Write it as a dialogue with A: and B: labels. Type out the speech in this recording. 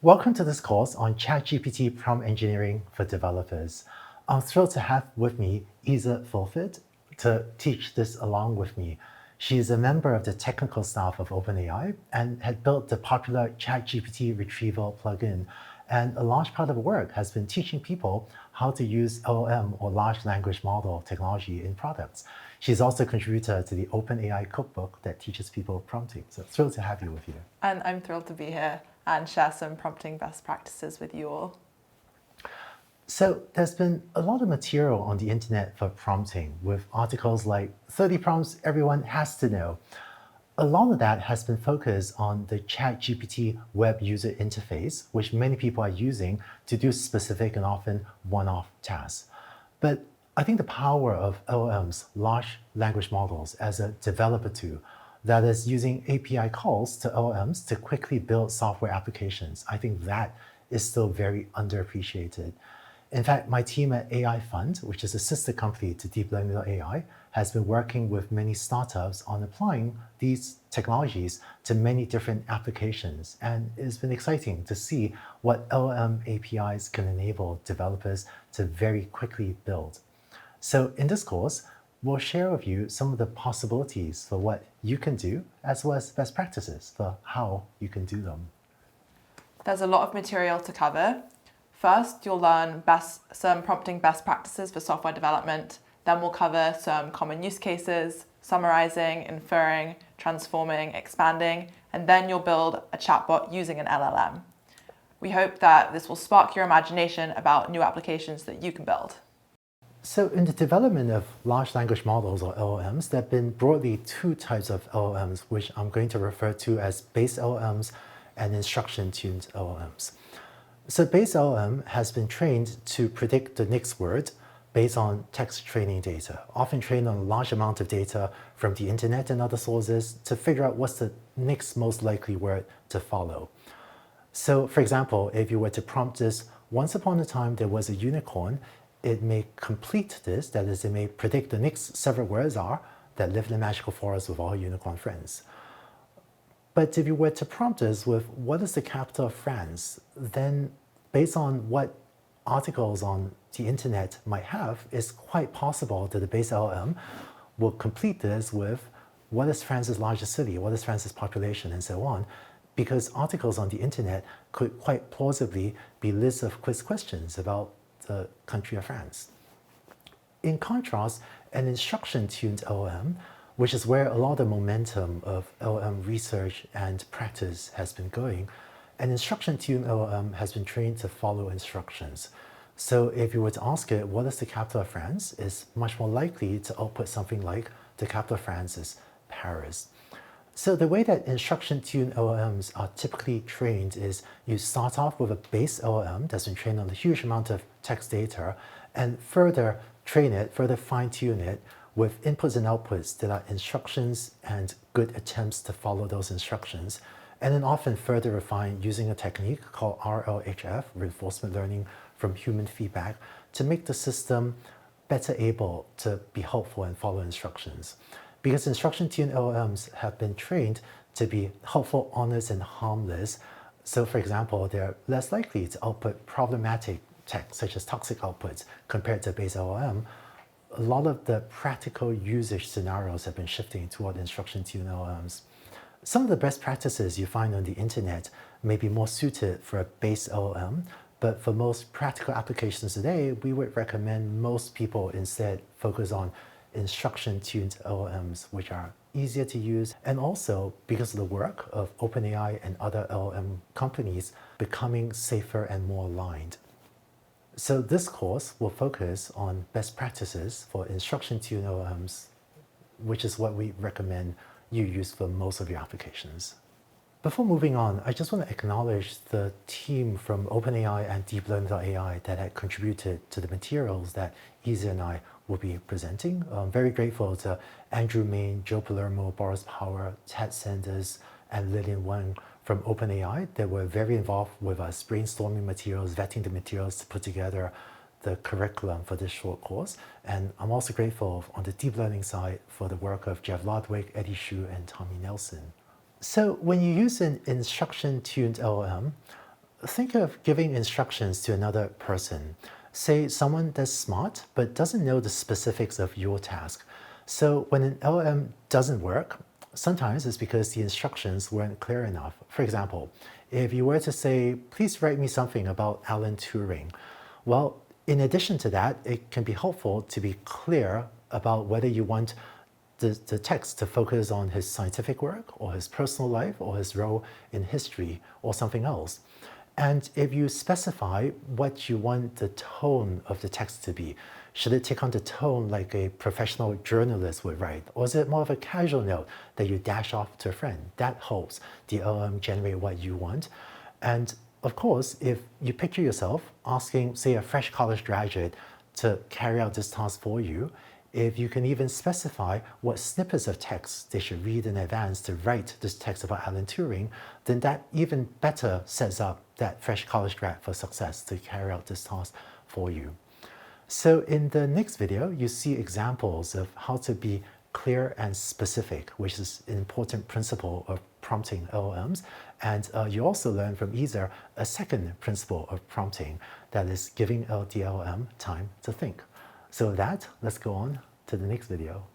A: Welcome to this course on ChatGPT prompt engineering for developers. I'm thrilled to have with me Isa Fulford to teach this along with me. She is a member of the technical staff of OpenAI and had built the popular ChatGPT retrieval plugin. And a large part of her work has been teaching people how to use LLM or large language model technology in products. She's also a contributor to the OpenAI cookbook that teaches people prompting. So thrilled to have you with you.
B: And I'm thrilled to be here and share some prompting best practices with you all.
A: So there's been a lot of material on the internet for prompting with articles like 30 prompts everyone has to know. A lot of that has been focused on the ChatGPT web user interface, which many people are using to do specific and often one-off tasks. But I think the power of LLMs, large language models, as a developer tool, that is using API calls to LLMs to quickly build software applications, I think that is still very underappreciated. In fact, my team at AI Fund, which is a sister company to Deep Learning AI, has been working with many startups on applying these technologies to many different applications. And it's been exciting to see what LLM APIs can enable developers to very quickly build. So in this course, we'll share with you some of the possibilities for what you can do, as well as best practices for how you can do them.
B: There's a lot of material to cover. First, you'll learn some prompting best practices for software development. Then we'll cover some common use cases, summarizing, inferring, transforming, expanding, and then you'll build a chatbot using an LLM. We hope that this will spark your imagination about new applications that you can build.
A: So in the development of large language models, or LLMs, there have been broadly two types of LLMs, which I'm going to refer to as base LLMs and instruction-tuned LLMs. So base LLM has been trained to predict the next word based on text training data, often trained on a large amount of data from the internet and other sources to figure out what's the next most likely word to follow. So for example, if you were to prompt this, once upon a time there was a unicorn, it may complete this, that is, it may predict the next several words are that live in a magical forest with all unicorn friends. But if you were to prompt this with what is the capital of France, then based on what articles on the internet might have, it's quite possible that the base LLM will complete this with what is France's largest city, what is France's population, and so on, because articles on the internet could quite plausibly be lists of quiz questions about the country of France. In contrast, an instruction-tuned LLM, which is where a lot of the momentum of LLM research and practice has been going, an instruction-tuned LLM has been trained to follow instructions. So if you were to ask it, what is the capital of France, it's much more likely to output something like the capital of France is Paris. So the way that instruction-tuned LLMs are typically trained is you start off with a base LLM that's been trained on a huge amount of text data and further train it, further fine-tune it with inputs and outputs that are instructions and good attempts to follow those instructions, and then often further refine using a technique called RLHF, reinforcement learning from human feedback, to make the system better able to be helpful and follow instructions. Because instruction-tuned LLMs have been trained to be helpful, honest, and harmless. So for example, they're less likely to output problematic text, such as toxic outputs, compared to base LLM. A lot of the practical usage scenarios have been shifting toward instruction-tuned LLMs. Some of the best practices you find on the internet may be more suited for a base LLM, but for most practical applications today, we would recommend most people instead focus on instruction-tuned LLMs, which are easier to use, and also because of the work of OpenAI and other LLM companies becoming safer and more aligned. So this course will focus on best practices for instruction-tuned LLMs, which is what we recommend you use for most of your applications. Before moving on, I just want to acknowledge the team from OpenAI and Deep Learning AI that had contributed to the materials that Isa and I will be presenting. I'm very grateful to Andrew Main, Joe Palermo, Boris Power, Ted Sanders, and Lillian Wang from OpenAI that were very involved with us brainstorming materials, vetting the materials to put together the curriculum for this short course. And I'm also grateful on the deep learning side for the work of Jeff Lodwick, Eddie Shu, and Tommy Nelson. So when you use an instruction-tuned LLM, think of giving instructions to another person. Say someone that's smart but doesn't know the specifics of your task. So when an LLM doesn't work, sometimes it's because the instructions weren't clear enough. For example, if you were to say, please write me something about Alan Turing, well, in addition to that, it can be helpful to be clear about whether you want the text to focus on his scientific work or his personal life or his role in history or something else. And if you specify what you want the tone of the text to be, should it take on the tone like a professional journalist would write? Or is it more of a casual note that you dash off to a friend? That helps the LLM generate what you want. And of course, if you picture yourself asking, say, a fresh college graduate to carry out this task for you, if you can even specify what snippets of text they should read in advance to write this text about Alan Turing, then that even better sets up that fresh college grad for success to carry out this task for you. So in the next video, you see examples of how to be clear and specific, which is an important principle of prompting LLMs. And you also learn from Ether a second principle of prompting, that is giving the LLM time to think. So with that, let's go on to the next video.